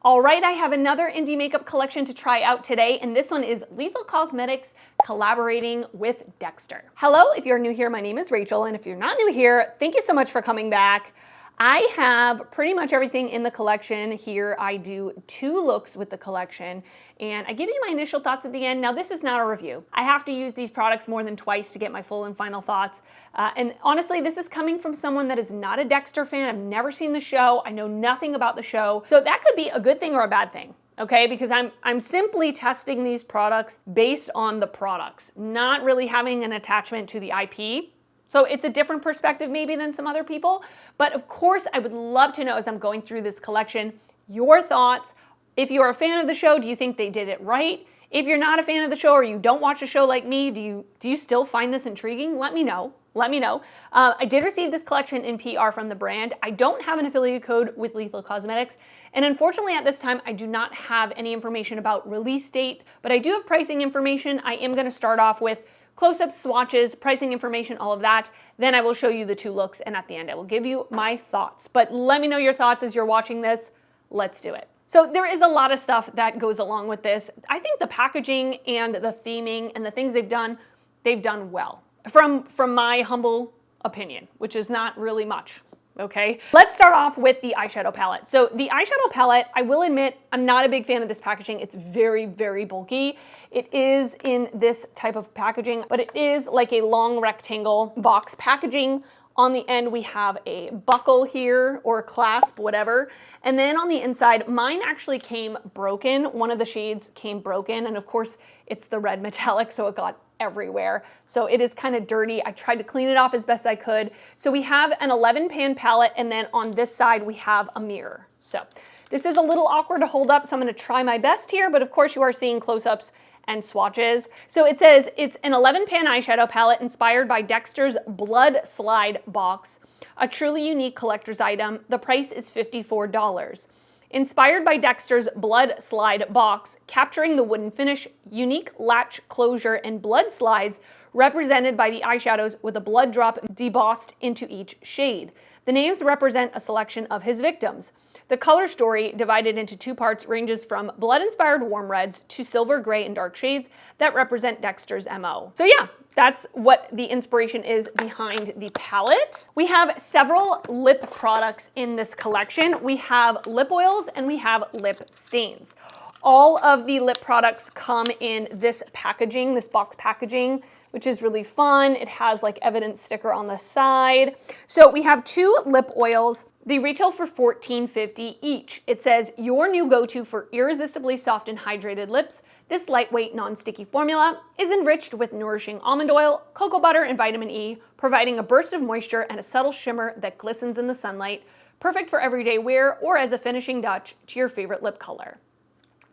All right, I have another indie makeup collection to try out today, and this one is Lethal Cosmetics collaborating with Dexter. Hello, if you're new here, my name is Rachel, and if you're not new here, thank you so much for coming back. I have pretty much everything in the collection here. I do 2 looks with the collection, and I give you my initial thoughts at the end. Now, this is not a review. I have to use these products more than twice to get my full and final thoughts. And honestly, this is coming from someone that is not a Dexter fan. I've never seen the show. I know nothing about the show. So that could be a good thing or a bad thing. Okay, because I'm simply testing these products based on the products, not really having an attachment to the IP. So it's a different perspective maybe than some other people. But of course, I would love to know as I'm going through this collection, your thoughts. If you're a fan of the show, do you think they did it right? If you're not a fan of the show or you don't watch a show like me, do you still find this intriguing? Let me know. Let me know. I did receive this collection in PR from the brand. I don't have an affiliate code with Lethal Cosmetics. And unfortunately at this time, I do not have any information about release date, but I do have pricing information. I am gonna start off with close-up swatches, pricing information, all of that. Then I will show you the 2 looks, and at the end I will give you my thoughts. But let me know your thoughts as you're watching this. Let's do it. So there is a lot of stuff that goes along with this. I think the packaging and the theming and the things they've done well. From my humble opinion, which is not really much. Okay, let's start off with the eyeshadow palette. So the eyeshadow palette, I will admit, I'm not a big fan of this packaging. It's very, very bulky. It is in this type of packaging, but it is like a long rectangle box packaging. On the end, we have a buckle here or clasp, whatever. And then on the inside, mine actually came broken. One of the shades came broken. And of course, it's the red metallic, so it got everywhere. So it is kind of dirty. I tried to clean it off as best I could. So we have an 11-pan palette, and then on this side, we have a mirror. So this is a little awkward to hold up, so I'm gonna try my best here, but of course you are seeing close-ups and swatches. So it says it's an 11-pan eyeshadow palette inspired by Dexter's Blood Slide box, a truly unique collector's item. The price is $54. Inspired by Dexter's Blood Slide box, capturing the wooden finish, unique latch closure, and blood slides represented by the eyeshadows with a blood drop debossed into each shade. The names represent a selection of his victims. The color story, divided into 2 parts, ranges from blood-inspired warm reds to silver, gray, and dark shades that represent Dexter's MO. So yeah, that's what the inspiration is behind the palette. We have several lip products in this collection. We have lip oils and we have lip stains. All of the lip products come in this packaging, this box packaging, which is really fun. It has like evidence sticker on the side. So we have 2 lip oils. They retail for $14.50 each. It says, your new go-to for irresistibly soft and hydrated lips. This lightweight, non-sticky formula is enriched with nourishing almond oil, cocoa butter, and vitamin E, providing a burst of moisture and a subtle shimmer that glistens in the sunlight. Perfect for everyday wear or as a finishing touch to your favorite lip color.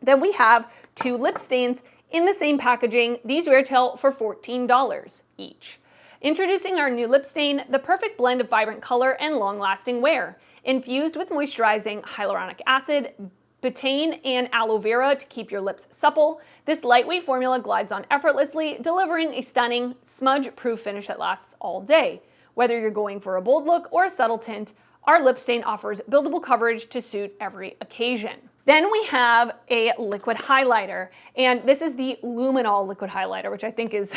Then we have 2 lip stains in the same packaging. These retail for $14 each. Introducing our new lip stain, the perfect blend of vibrant color and long-lasting wear. Infused with moisturizing hyaluronic acid, betaine, and aloe vera to keep your lips supple, this lightweight formula glides on effortlessly, delivering a stunning, smudge-proof finish that lasts all day. Whether you're going for a bold look or a subtle tint, our lip stain offers buildable coverage to suit every occasion. Then we have a liquid highlighter, and this is the Luminol liquid highlighter, which I think is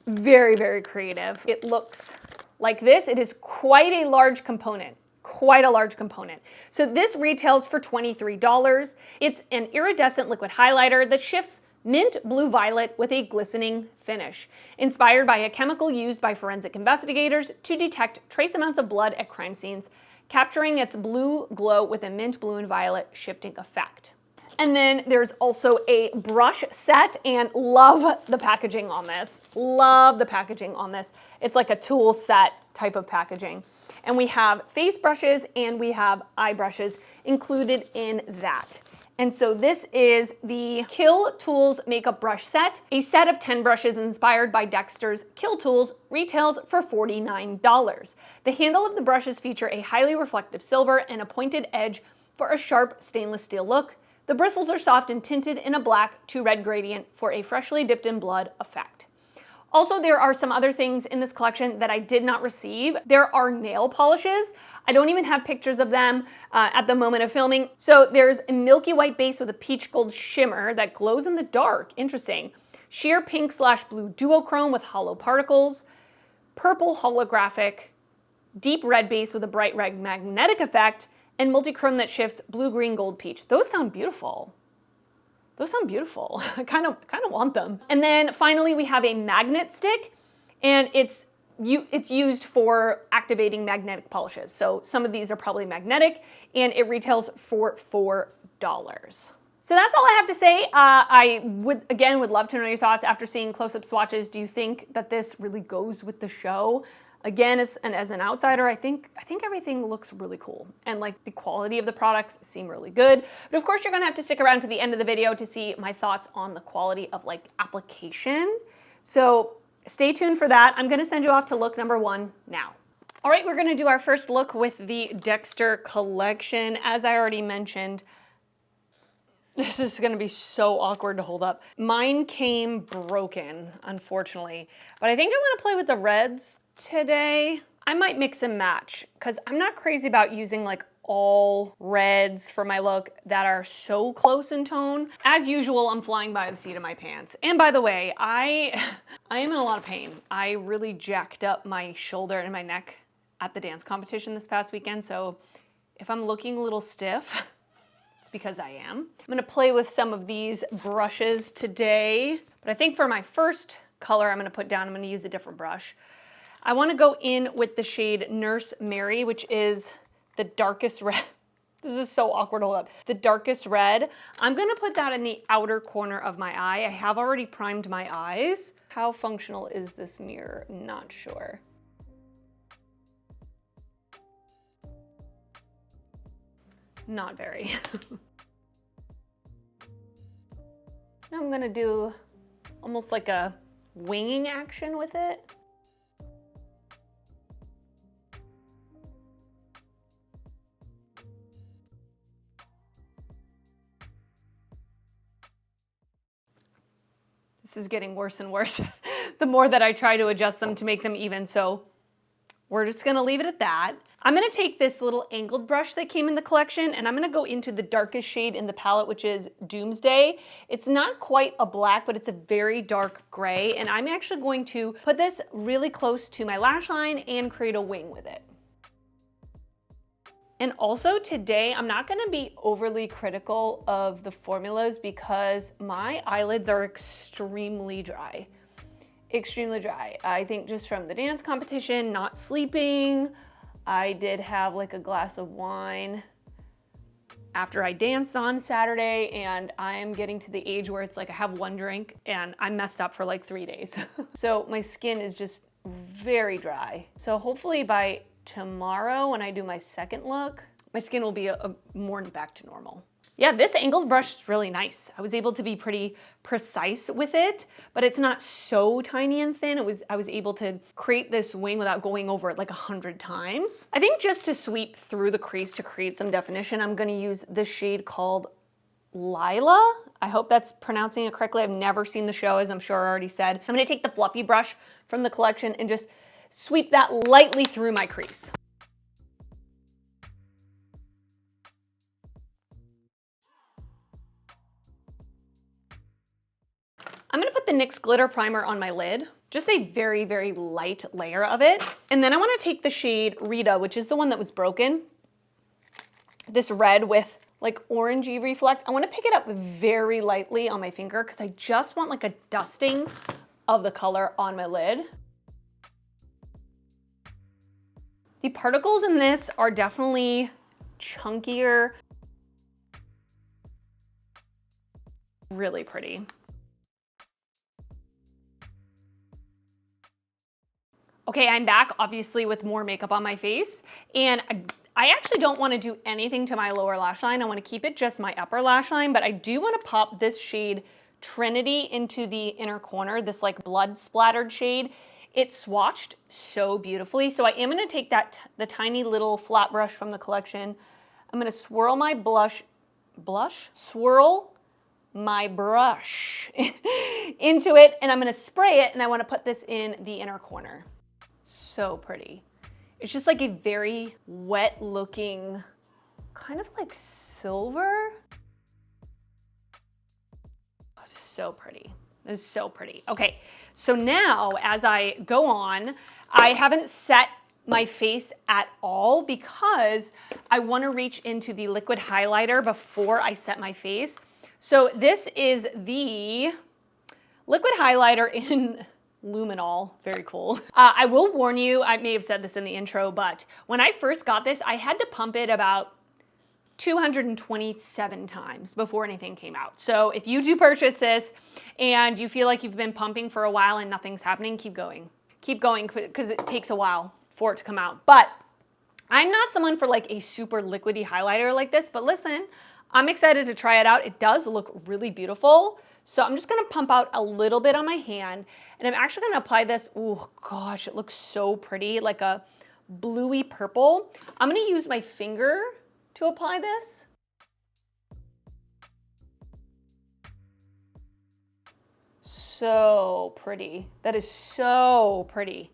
very, very creative. It looks like this. It is quite a large component, So this retails for $23. It's an iridescent liquid highlighter that shifts mint blue violet with a glistening finish, inspired by a chemical used by forensic investigators to detect trace amounts of blood at crime scenes, capturing its blue glow with a mint blue and violet shifting effect. And then there's also a brush set, and love the packaging on this. Love the packaging on this. It's like a tool set type of packaging. And we have face brushes and we have eye brushes included in that. And so this is the Kill Tools Makeup Brush Set. A set of 10 brushes inspired by Dexter's Kill Tools retails for $49. The handle of the brushes feature a highly reflective silver and a pointed edge for a sharp stainless steel look. The bristles are soft and tinted in a black to red gradient for a freshly dipped in blood effect. Also, there are some other things in this collection that I did not receive. There are nail polishes. I don't even have pictures of them at the moment of filming. So there's a milky white base with a peach gold shimmer that glows in the dark. Interesting. Sheer pink / blue duochrome with hollow particles. Purple holographic. Deep red base with a bright red magnetic effect. And multi-chrome that shifts blue, green, gold, peach. Those sound beautiful. Those sound beautiful. I kind of want them. And then finally we have a magnet stick, and it's used for activating magnetic polishes. So some of these are probably magnetic, and it retails for $4. So that's all I have to say. I would love to know your thoughts after seeing close-up swatches. Do you think that this really goes with the show? Again, as an outsider, I think everything looks really cool, and like the quality of the products seem really good. But of course, you're gonna have to stick around to the end of the video to see my thoughts on the quality of like application. So stay tuned for that. I'm gonna send you off to look number 1 now. All right, we're gonna do our first look with the Dexter collection. As I already mentioned, this is gonna be so awkward to hold up. Mine came broken, unfortunately, but I think I'm gonna play with the reds today. I might mix and match because I'm not crazy about using like all reds for my look that are so close in tone. As usual, I'm flying by the seat of my pants. And by the way, I am in a lot of pain. I really jacked up my shoulder and my neck at the dance competition this past weekend, so if I'm looking a little stiff, it's because I am. I'm gonna play with some of these brushes today, but I think for my first color I'm gonna use a different brush. I wanna go in with the shade Nurse Mary, which is the darkest red. This is so awkward to hold up. The darkest red. I'm gonna put that in the outer corner of my eye. I have already primed my eyes. How functional is this mirror? Not sure. Not very. Now I'm gonna do almost like a winging action with it. This is getting worse and worse the more that I try to adjust them to make them even, so we're just gonna leave it at that. I'm gonna take this little angled brush that came in the collection, and I'm gonna go into the darkest shade in the palette, which is Doomsday. It's not quite a black, but it's a very dark gray, and I'm actually going to put this really close to my lash line and create a wing with it. And also today, I'm not gonna be overly critical of the formulas because my eyelids are extremely dry. Extremely dry. I think just from the dance competition, not sleeping, I did have like a glass of wine after I danced on Saturday, and I am getting to the age where it's like I have one drink and I'm messed up for like 3 days. So my skin is just very dry. So hopefully by tomorrow when I do my second look, my skin will be more back to normal. Yeah, this angled brush is really nice. I was able to be pretty precise with it, but it's not so tiny and thin. I was able to create this wing without going over it like 100 times. I think just to sweep through the crease to create some definition, I'm gonna use this shade called Lila. I hope that's pronouncing it correctly. I've never seen the show, as I'm sure I already said. I'm gonna take the fluffy brush from the collection and just sweep that lightly through my crease. I'm gonna put the NYX Glitter Primer on my lid, just a very light layer of it. And then I wanna take the shade Rita, which is the one that was broken, this red with like orangey reflect. I wanna pick it up very lightly on my finger because I just want like a dusting of the color on my lid. The particles in this are definitely chunkier. Really pretty. Okay, I'm back obviously with more makeup on my face, and I actually don't want to do anything to my lower lash line. I want to keep it just my upper lash line, but I do want to pop this shade Trinity into the inner corner, this like blood splattered shade. It swatched so beautifully. So I am gonna take the tiny little flat brush from the collection. I'm gonna swirl my swirl my brush into it, and I'm gonna spray it, and I wanna put this in the inner corner. So pretty. It's just like a very wet looking, kind of like silver. Oh, just so pretty. This is so pretty. Okay, so now as I go on, I haven't set my face at all because I wanna reach into the liquid highlighter before I set my face. So this is the liquid highlighter in Luminol, very cool. I will warn you, I may have said this in the intro, but when I first got this, I had to pump it about 227 times before anything came out. So if you do purchase this and you feel like you've been pumping for a while and nothing's happening, keep going. Keep going because it takes a while for it to come out. But I'm not someone for like a super liquidy highlighter like this, but listen, I'm excited to try it out. It does look really beautiful. So I'm just gonna pump out a little bit on my hand, and I'm actually gonna apply this. Oh gosh, it looks so pretty, like a bluey purple. I'm gonna use my finger to apply this. So pretty. That is so pretty.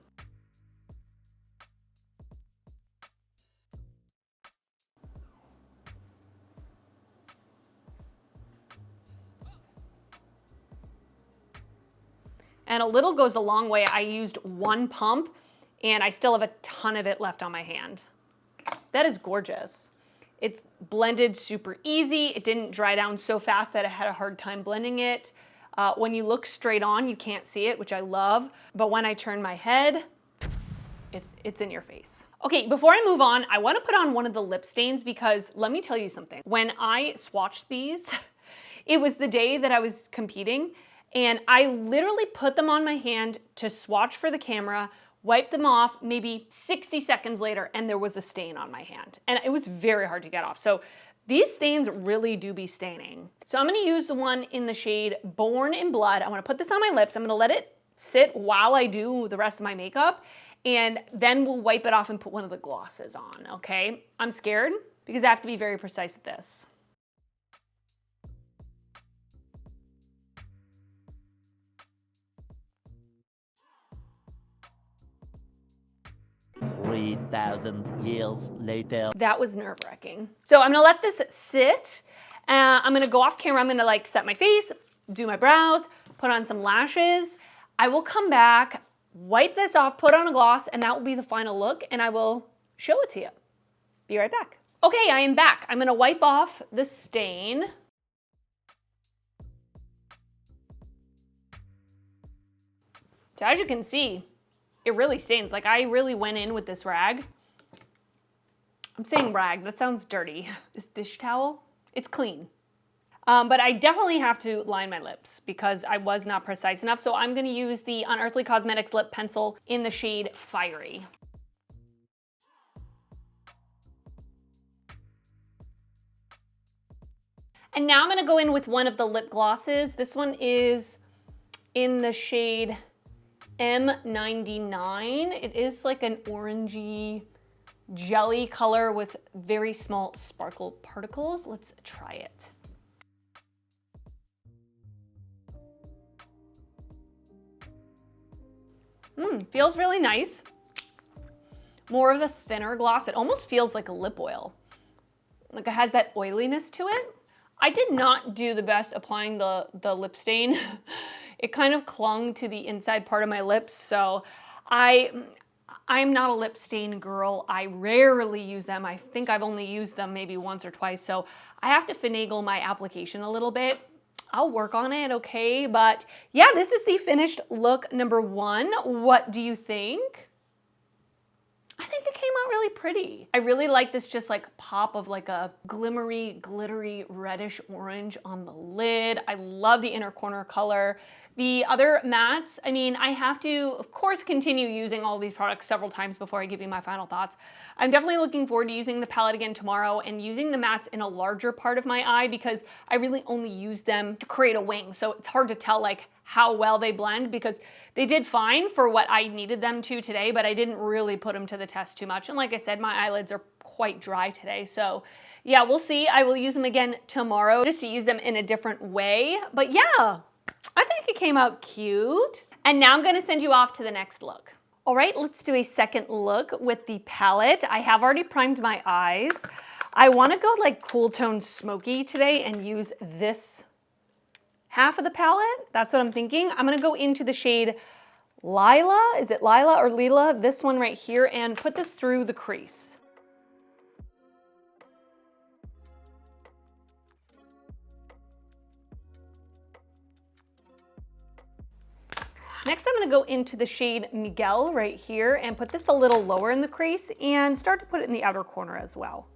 And a little goes a long way. I used one pump and I still have a ton of it left on my hand. That is gorgeous. It's blended super easy. It didn't dry down so fast that I had a hard time blending it. When you look straight on, you can't see it, which I love. But when I turn my head, it's in your face. Okay, before I move on, I wanna put on one of the lip stains because let me tell you something. When I swatched these, it was the day that I was competing, and I literally put them on my hand to swatch for the camera, wipe them off maybe 60 seconds later, and there was a stain on my hand. And it was very hard to get off. So these stains really do be staining. So I'm gonna use the one in the shade Born in Blood. I wanna put this on my lips. I'm gonna let it sit while I do the rest of my makeup, and then we'll wipe it off and put one of the glosses on, okay? I'm scared because I have to be very precise with this. $3,000 later. That was nerve-wracking. So I'm gonna let this sit. I'm gonna go off camera. I'm gonna like set my face, do my brows, put on some lashes. I will come back, wipe this off, put on a gloss, and that will be the final look, and I will show it to you. Be right back. Okay, I am back. I'm gonna wipe off the stain. So as you can see, it really stains. Like I really went in with this rag. I'm saying rag, that sounds dirty. This dish towel, it's clean. But I definitely have to line my lips because I was not precise enough. So I'm gonna use the Unearthly Cosmetics lip pencil in the shade Fiery. And now I'm gonna go in with one of the lip glosses. This one is in the shade M99. It is like an orangey jelly color with very small sparkle particles. Let's try it. Feels really nice. More of a thinner gloss. It almost feels like a lip oil. Like it has that oiliness to it. I did not do the best applying the lip stain. It kind of clung to the inside part of my lips, so I'm not a lip stain girl. I rarely use them. I think I've only used them maybe once or twice, so I have to finagle my application a little bit. I'll work on it, okay? But yeah, this is the finished look number 1. What do you think? I think it came out really pretty. I really like this just like pop of like a glimmery, glittery, reddish orange on the lid. I love the inner corner color. The other mattes, I mean, I have to, of course, continue using all these products several times before I give you my final thoughts. I'm definitely looking forward to using the palette again tomorrow and using the mattes in a larger part of my eye because I really only use them to create a wing. So it's hard to tell like how well they blend because they did fine for what I needed them to today, but I didn't really put them to the test too much. And like I said, my eyelids are quite dry today. So Yeah, we'll see. I will use them again tomorrow just to use them in a different way. But yeah, I think it came out cute. And now I'm gonna send you off to the next look. All right, let's do a second look with the palette. I have already primed my eyes. I wanna go like cool tone smoky today and use this half of the palette. That's what I'm thinking. I'm gonna go into the shade Lila. Is it Lila or Lila? This one right here, and put this through the crease. Next, I'm gonna go into the shade Miguel right here and put this a little lower in the crease and start to put it in the outer corner as well.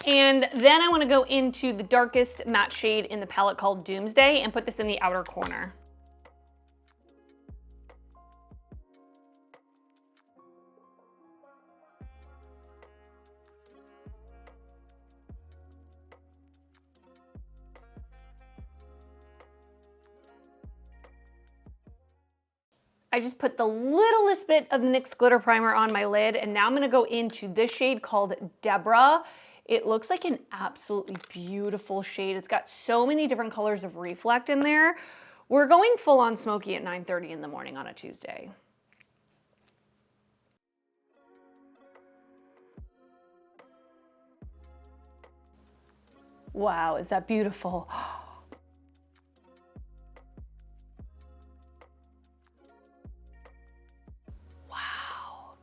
And then I wanna go into the darkest matte shade in the palette called Doomsday and put this in the outer corner. I just put the littlest bit of the NYX Glitter Primer on my lid, and now I'm gonna go into this shade called Deborah. It looks like an absolutely beautiful shade. It's got so many different colors of reflect in there. We're going full on smoky at 9:30 in the morning on a Tuesday. Wow, is that beautiful?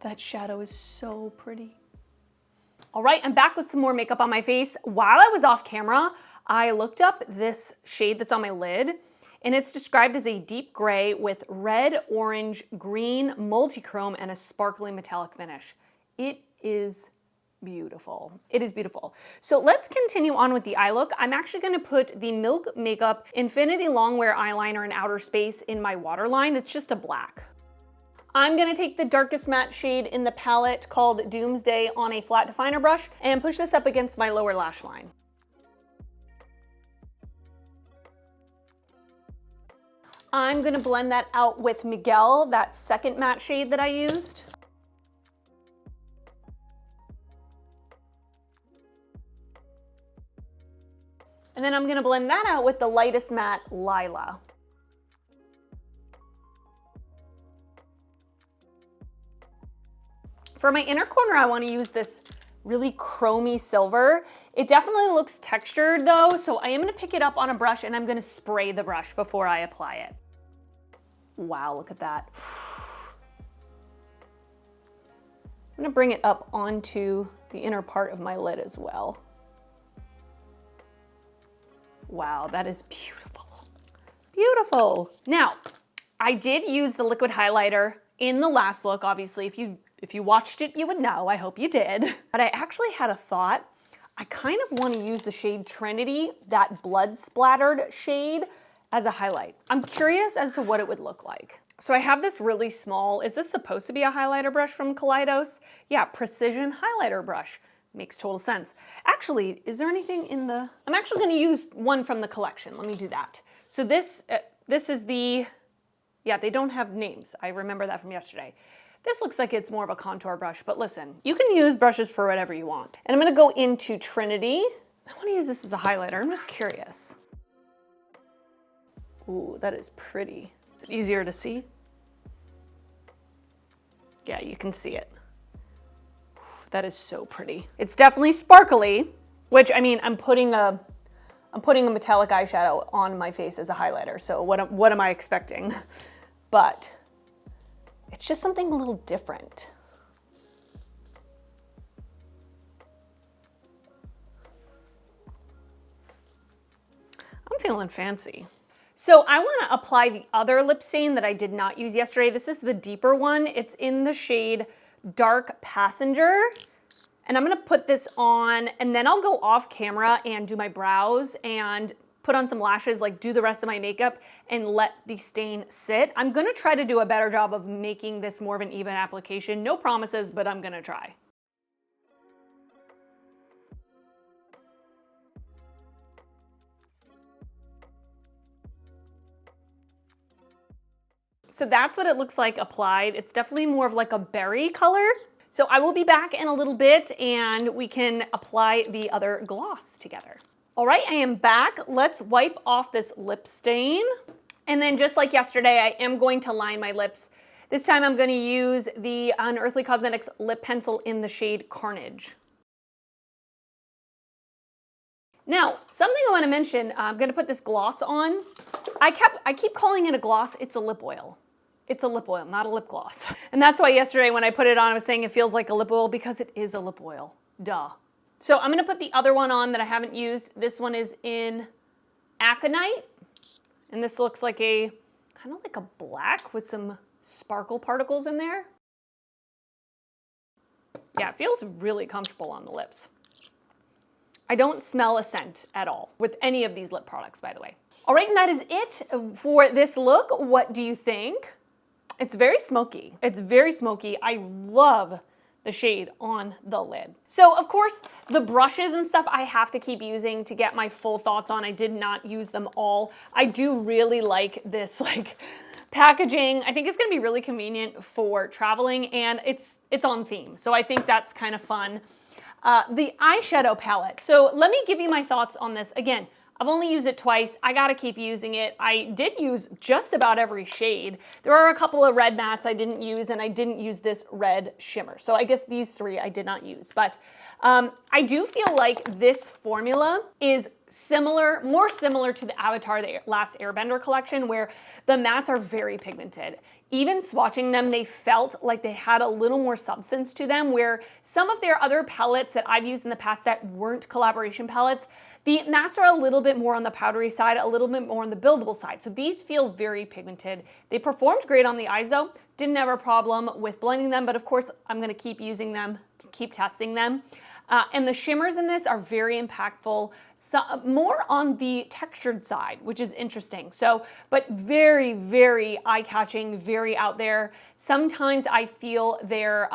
That shadow is so pretty. All right, I'm back with some more makeup on my face. While I was off camera, I looked up this shade that's on my lid, and it's described as a deep gray with red, orange, green, multi-chrome, and a sparkly metallic finish. It is beautiful. It is beautiful. So let's continue on with the eye look. I'm actually gonna put the Milk Makeup Infinity Longwear Eyeliner in Outer Space in my waterline. It's just a black. I'm gonna take the darkest matte shade in the palette called Doomsday on a flat definer brush and push this up against my lower lash line. I'm gonna blend that out with Miguel, that second matte shade that I used. And then I'm gonna blend that out with the lightest matte, Lila. For my inner corner, I want to use this really chromy silver. It definitely looks textured though, so I am going to pick it up on a brush and I'm going to spray the brush before I apply it. Wow, look at that. I'm going to bring it up onto the inner part of my lid as well. Wow, that is beautiful. Beautiful. Now, I did use the liquid highlighter in the last look. Obviously, if you watched it, you would know. I hope you did. But I actually had a thought. I kind of want to use the shade Trinity, that blood splattered shade, as a highlight. I'm curious as to what it would look like. So I have this really small, is this supposed to be a highlighter brush from Kaleidos? Yeah, precision highlighter brush. Makes total sense. Actually, is there anything in the, I'm actually gonna use one from the collection. Let me do that. So this is the, yeah, they don't have names. I remember that from yesterday. This looks like it's more of a contour brush, but listen, you can use brushes for whatever you want. And I'm gonna go into Trinity. I wanna use this as a highlighter. I'm just curious. Ooh, that is pretty. Is it easier to see? Yeah, you can see it. That is so pretty. It's definitely sparkly, which, I mean, I'm putting a metallic eyeshadow on my face as a highlighter, so what am I expecting? But it's just something a little different. I'm feeling fancy. So I want to apply the other lip stain that I did not use yesterday. This is the deeper one. It's in the shade Dark Passenger. And I'm going to put this on, and then I'll go off camera and do my brows and put on some lashes, like do the rest of my makeup and let the stain sit. I'm going to try to do a better job of making this more of an even application. No promises, but I'm going to try. So that's what it looks like applied. It's definitely more of like a berry color. So I will be back in a little bit and we can apply the other gloss together. All right, I am back. Let's wipe off this lip stain. And then just like yesterday, I am going to line my lips. This time I'm going to use the Unearthly Cosmetics lip pencil in the shade Carnage. Now, something I want to mention, I'm going to put this gloss on. I keep calling it a gloss. It's a lip oil. It's a lip oil, not a lip gloss. And that's why yesterday when I put it on, I was saying it feels like a lip oil because it is a lip oil. Duh. So I'm going to put the other one on that I haven't used. This one is in Aconite. And this looks like a, kind of like a black with some sparkle particles in there. Yeah, it feels really comfortable on the lips. I don't smell a scent at all with any of these lip products, by the way. All right, and that is it for this look. What do you think? It's very smoky. It's very smoky. I love the shade on the lid. So of course, the brushes and stuff I have to keep using to get my full thoughts on. I did not use them all. I do really like this packaging. I think it's gonna be really convenient for traveling and it's on theme. So I think that's kind of fun. The eyeshadow palette. So let me give you my thoughts on this. Again, I've only used it twice. I gotta keep using it. I did use just about every shade. There are a couple of red mattes I didn't use, and I didn't use this red shimmer. So I guess these three I did not use. But I do feel like this formula is similar, more similar to the Avatar The Last Airbender collection, where the mattes are very pigmented. Even swatching them, they felt like they had a little more substance to them, where some of their other palettes that I've used in the past that weren't collaboration palettes, the mattes are a little bit more on the powdery side, a little bit more on the buildable side. So these feel very pigmented. They performed great on the eyes though. Didn't have a problem with blending them, but of course I'm gonna keep using them, to keep testing them. And the shimmers in this are very impactful, so, more on the textured side, which is interesting. So, but very, very eye-catching, very out there. Sometimes I feel their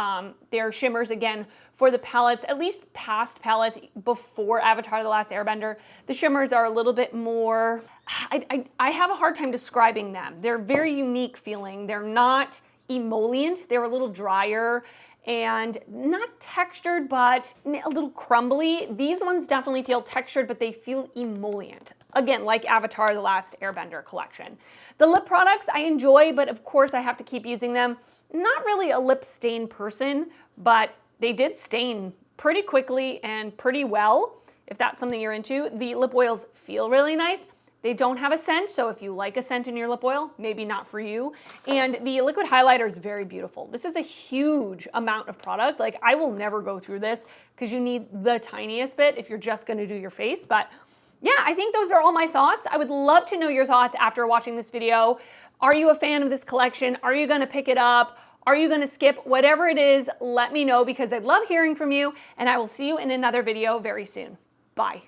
shimmers, again, for the palettes, at least past palettes before Avatar The Last Airbender, the shimmers are a little bit more, I have a hard time describing them. They're very unique feeling. They're not emollient. They're a little drier and not textured, but a little crumbly. These ones definitely feel textured, but they feel emollient. Again, like Avatar The Last Airbender collection. The lip products I enjoy, but of course I have to keep using them. Not really a lip stain person, but they did stain pretty quickly and pretty well, if that's something you're into. The lip oils feel really nice. They don't have a scent, so if you like a scent in your lip oil, maybe not for you. And the liquid highlighter is very beautiful. This is a huge amount of product. Like, I will never go through this because you need the tiniest bit if you're just gonna do your face. But yeah, I think those are all my thoughts. I would love to know your thoughts after watching this video. Are you a fan of this collection? Are you gonna pick it up? Are you gonna skip? Whatever it is, let me know because I'd love hearing from you, and I will see you in another video very soon. Bye.